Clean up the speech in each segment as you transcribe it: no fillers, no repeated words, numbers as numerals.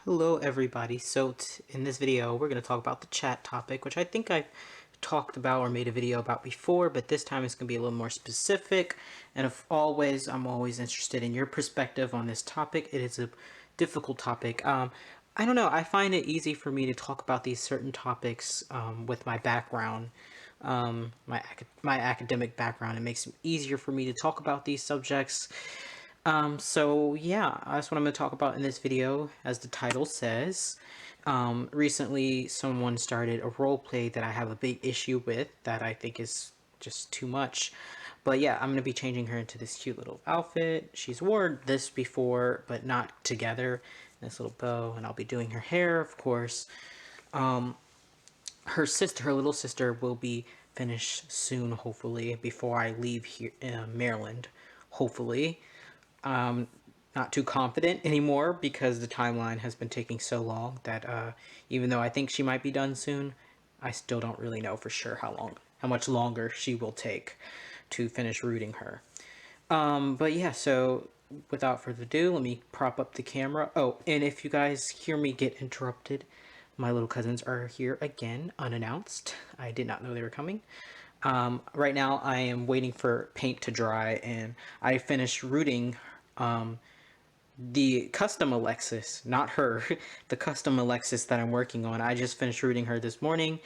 Hello everybody. So in this video we're going to talk about the chat topic, which I think I've talked about or made a video about before, but this time it's going to be a little more specific. And I'm always interested in your perspective on this topic. It is a difficult topic. I don't know, I find it easy for me to talk about these certain topics with my background, my academic background. It makes it easier for me to talk about these subjects. So yeah, that's what I'm going to talk about in this video, as the title says. Recently, someone started a role play that I have a big issue with, that I think is just too much. But yeah, I'm going to be changing her into this cute little outfit. She's worn this before, but not together. This little bow, and I'll be doing her hair, of course. Her little sister, will be finished soon, hopefully, before I leave here in Maryland, hopefully. Not too confident anymore because the timeline has been taking so long that even though I think she might be done soon, I still don't really know for sure how much longer she will take to finish rooting her. But yeah, so without further ado, let me prop up the camera. Oh, and if you guys hear me get interrupted, my little cousins are here again, unannounced. I did not know they were coming. Right now I am waiting for paint to dry, and I finished rooting the custom Alexis, not her, the custom Alexis that I'm working on. I just finished rooting her this morning,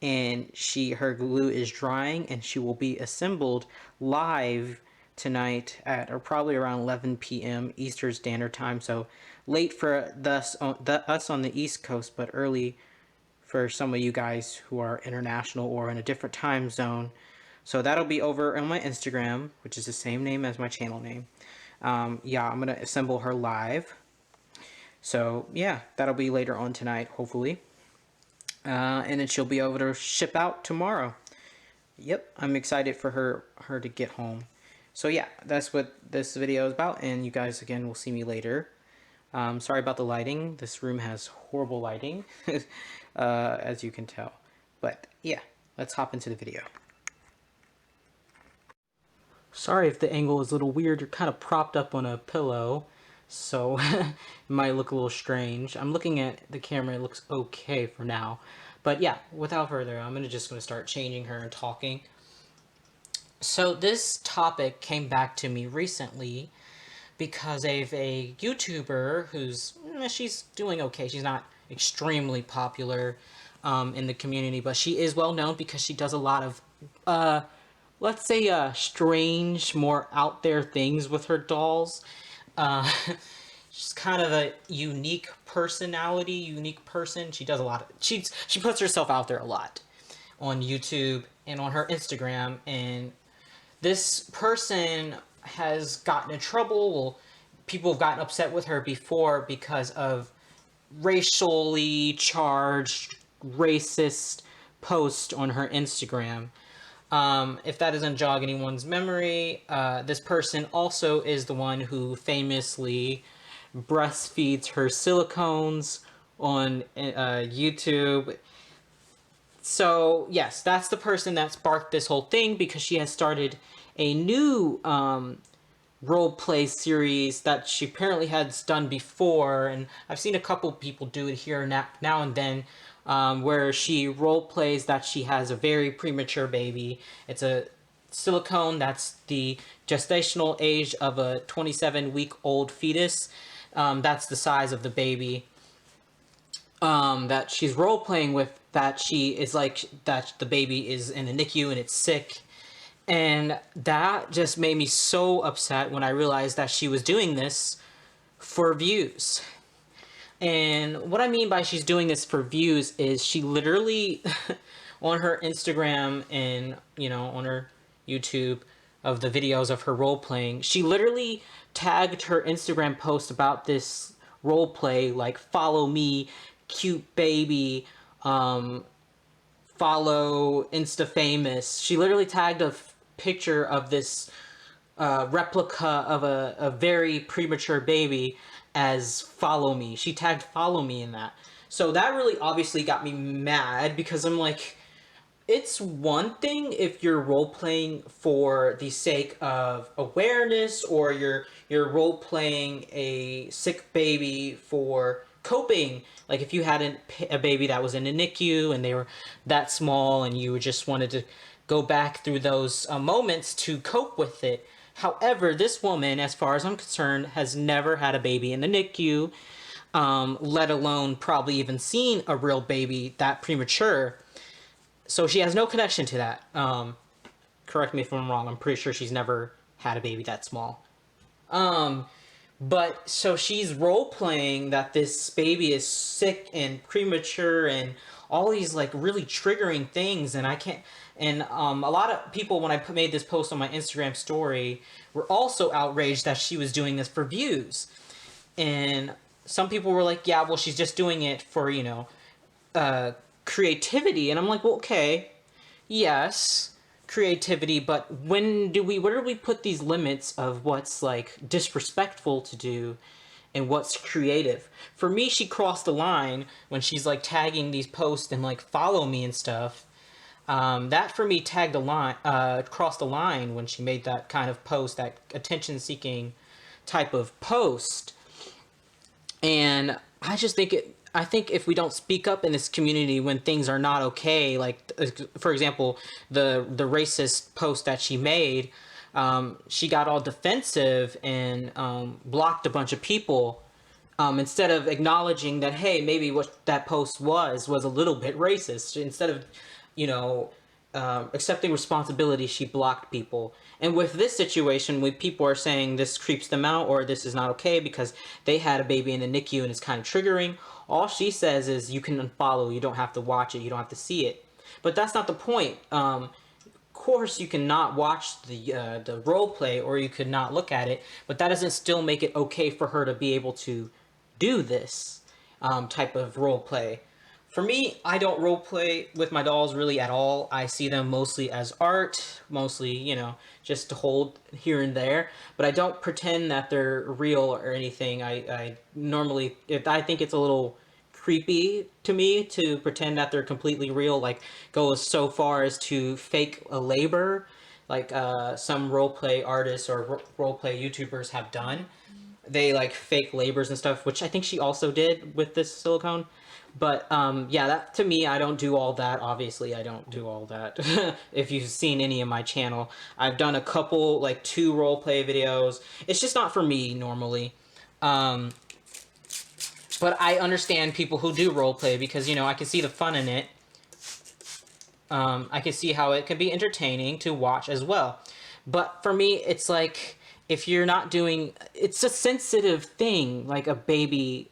and her glue is drying, and she will be assembled live tonight at, or probably around 11 p.m. Eastern Standard Time. So late for us on the East Coast, but early for some of you guys who are international or in a different time zone. So that'll be over on my Instagram, which is the same name as my channel name. Yeah, I'm gonna assemble her live. So yeah, that'll be later on tonight, hopefully. And then she'll be able to ship out tomorrow. Yep, I'm excited for her to get home. So yeah, that's what this video is about, and you guys again will see me later. Sorry about the lighting. This room has horrible lighting, as you can tell. But yeah, let's hop into the video. Sorry if the angle is a little weird. You're kind of propped up on a pillow, so it might look a little strange. I'm looking at the camera. It looks okay for now. But yeah, without further, I'm just going to start changing her and talking. So this topic came back to me recently because of a YouTuber she's doing okay. She's not extremely popular in the community, but she is well known because she does a lot of let's say strange, more out there things with her dolls. Uh, she's kind of a unique personality, unique person. She does a lot of she puts herself out there a lot on YouTube and on her Instagram, and this person has gotten in trouble. Well, people have gotten upset with her before because of racially charged, racist posts on her Instagram. If that doesn't jog anyone's memory, this person also is the one who famously breastfeeds her silicones on YouTube. So yes, that's the person that sparked this whole thing, because she has started a new role play series that she apparently has done before, and I've seen a couple people do it here now and then, where she role plays that she has a very premature baby. It's a silicone that's the gestational age of a 27-week-old fetus. That's the size of the baby that she's role playing with, that she is like, that the baby is in the NICU and it's sick. And that just made me so upset when I realized that she was doing this for views. And what I mean by she's doing this for views is she literally on her Instagram and, on her YouTube, of the videos of her role playing, she literally tagged her Instagram post about this role play like, "Follow me, cute baby, follow Insta famous." She literally tagged a picture of this replica of a very premature baby as "follow me." She tagged "follow me" in that. So that really obviously got me mad, because I'm like, it's one thing if you're role playing for the sake of awareness, or you're role playing a sick baby for coping. Like if you had a baby that was in a NICU and they were that small and you just wanted to go back through those moments to cope with it. However, this woman, as far as I'm concerned, has never had a baby in the NICU, let alone probably even seen a real baby that premature. So she has no connection to that. Correct me if I'm wrong. I'm pretty sure she's never had a baby that small. But so she's role playing that this baby is sick and premature and all these like really triggering things, and I can't. And a lot of people, when I made this post on my Instagram story, were also outraged that she was doing this for views. And some people were like, "Yeah, well, she's just doing it for creativity." And I'm like, "Well, okay, yes, creativity, but where do we put these limits of what's like disrespectful to do and what's creative?" For me, she crossed the line when she's like tagging these posts and like follow me and stuff. That for me tagged a line, crossed the line when she made that kind of post, that attention-seeking type of post. And I just think I think if we don't speak up in this community when things are not okay, like for example, the racist post that she made, she got all defensive and blocked a bunch of people, instead of acknowledging that, hey, maybe what that post was a little bit racist. Instead of, you know, accepting responsibility, she blocked people. And with this situation, when people are saying this creeps them out or this is not okay because they had a baby in the NICU and it's kind of triggering, all she says is you can unfollow, you don't have to watch it, you don't have to see it. But that's not the point. Of course, you cannot watch the role play or you could not look at it, but that doesn't still make it okay for her to be able to do this type of role play. For me, I don't role play with my dolls really at all. I see them mostly as art, mostly, just to hold here and there. But I don't pretend that they're real or anything. I normally, if I think it's a little creepy to me to pretend that they're completely real, like go so far as to fake a labor, like some role play artists or role play YouTubers have done. They like fake labors and stuff, which I think she also did with this silicone. But yeah, that to me, I don't do all that. Obviously, I don't do all that. If you've seen any of my channel, I've done a couple, like 2 role play videos. It's just not for me normally. But I understand people who do role play because, I can see the fun in it. I can see how it can be entertaining to watch as well. But for me, it's like, if you're not doing, it's a sensitive thing, like a baby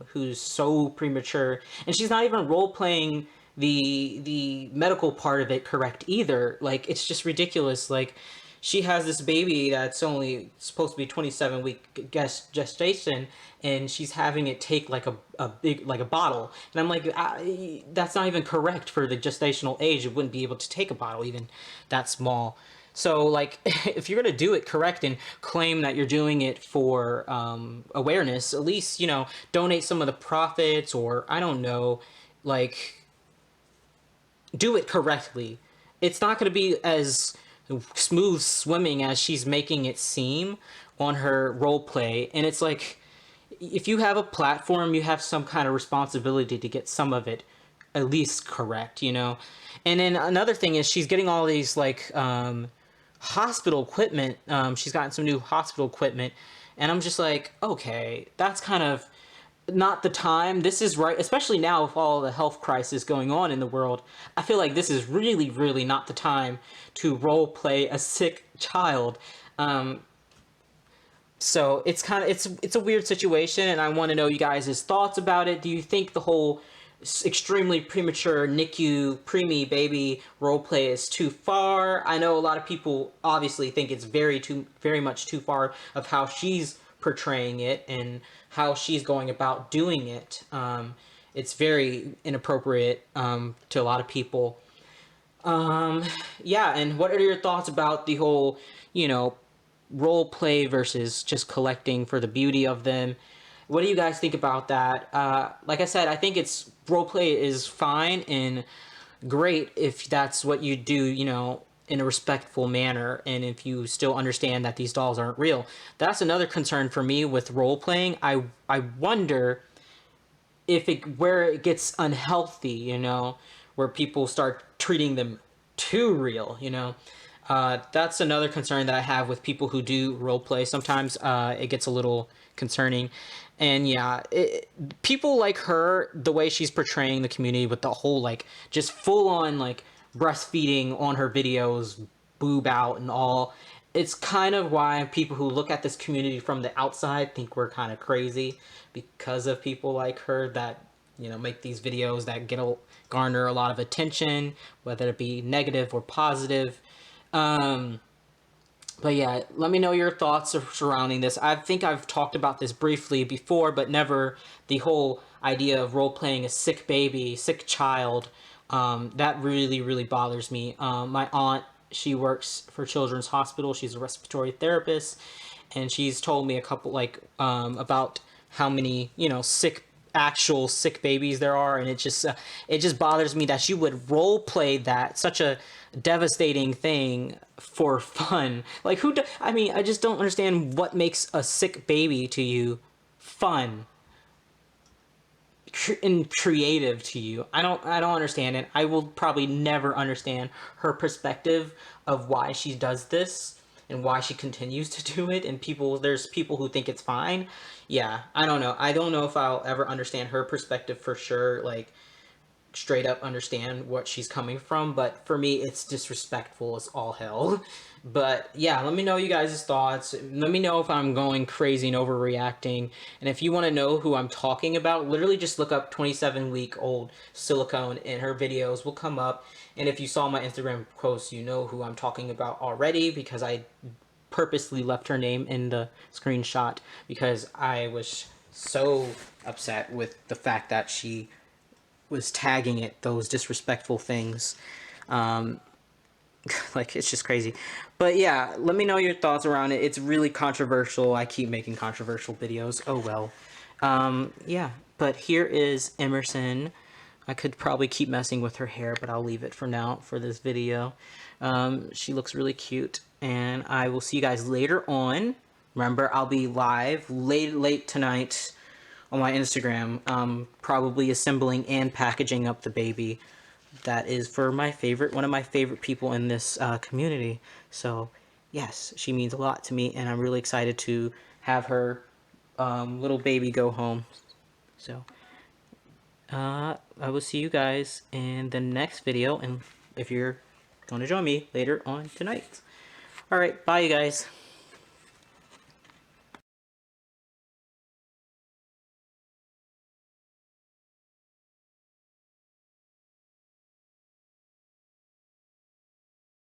who's so premature, and she's not even role playing the medical part of it correct either. Like, it's just ridiculous. Like, she has this baby that's only supposed to be 27-week gestation, and she's having it take like a big, like a bottle. And I'm like, that's not even correct for the gestational age. It wouldn't be able to take a bottle even that small. So, like, if you're going to do it correct and claim that you're doing it for awareness, at least, donate some of the profits, or, I don't know, like, do it correctly. It's not going to be as smooth swimming as she's making it seem on her role play. And it's like, if you have a platform, you have some kind of responsibility to get some of it at least correct, And then another thing is she's getting all these, like, hospital equipment. She's gotten some new hospital equipment, and I'm just like, okay, that's kind of not the time. This is right, especially now with all the health crisis going on in the world. I feel like this is really, really not the time to role play a sick child. So it's kind of, it's a weird situation, and I want to know you guys' thoughts about it. Do you think the whole extremely premature NICU preemie baby roleplay is too far? I know a lot of people obviously think it's very much too far of how she's portraying it and how she's going about doing it. It's very inappropriate to a lot of people. Yeah, and what are your thoughts about the whole, role play versus just collecting for the beauty of them? What do you guys think about that? Like I said, I think it's roleplay is fine and great if that's what you do, in a respectful manner, and if you still understand that these dolls aren't real. That's another concern for me with role playing. I wonder where it gets unhealthy, where people start treating them too real, that's another concern that I have with people who do role play. Sometimes it gets a little concerning. And yeah, people like her, the way she's portraying the community with the whole like just full on like breastfeeding on her videos, boob out and all. It's kind of why people who look at this community from the outside think we're kind of crazy, because of people like her that make these videos that garner a lot of attention, whether it be negative or positive. um but yeah, let me know your thoughts surrounding this. I think I've talked about this briefly before, but never the whole idea of role playing a sick baby, sick child. That really, really bothers me. My aunt, she works for Children's Hospital. She's a respiratory therapist, and she's told me a couple about how many actual sick babies there are, and it just bothers me that she would role play that such a devastating thing for fun. Like I mean, I just don't understand what makes a sick baby to you fun and creative to you. I don't understand it. I will probably never understand her perspective of why she does this and why she continues to do it. And there's people who think it's fine. Yeah, I don't know. I don't know if I'll ever understand her perspective for sure. Like, straight up understand what she's coming from, but for me it's disrespectful as all hell. But yeah, let me know you guys' thoughts. Let me know if I'm going crazy and overreacting. And if you want to know who I'm talking about, literally just look up 27-week-old silicone and her videos will come up. And if you saw my Instagram post, you know who I'm talking about already, because I purposely left her name in the screenshot because I was so upset with the fact that she was tagging it those disrespectful things. um like, it's just crazy. But yeah, let me know your thoughts around it. It's really controversial. I keep making controversial videos, oh well. Yeah, but here is Emerson. I could probably keep messing with her hair, but I'll leave it for now for this video. She looks really cute, and I will see you guys later on. Remember, I'll be live late tonight on my Instagram, probably assembling and packaging up the baby. That is for one of my favorite people in this community. So yes, she means a lot to me, and I'm really excited to have her little baby go home. So I will see you guys in the next video, and if you're going to join me later on tonight. All right, bye you guys.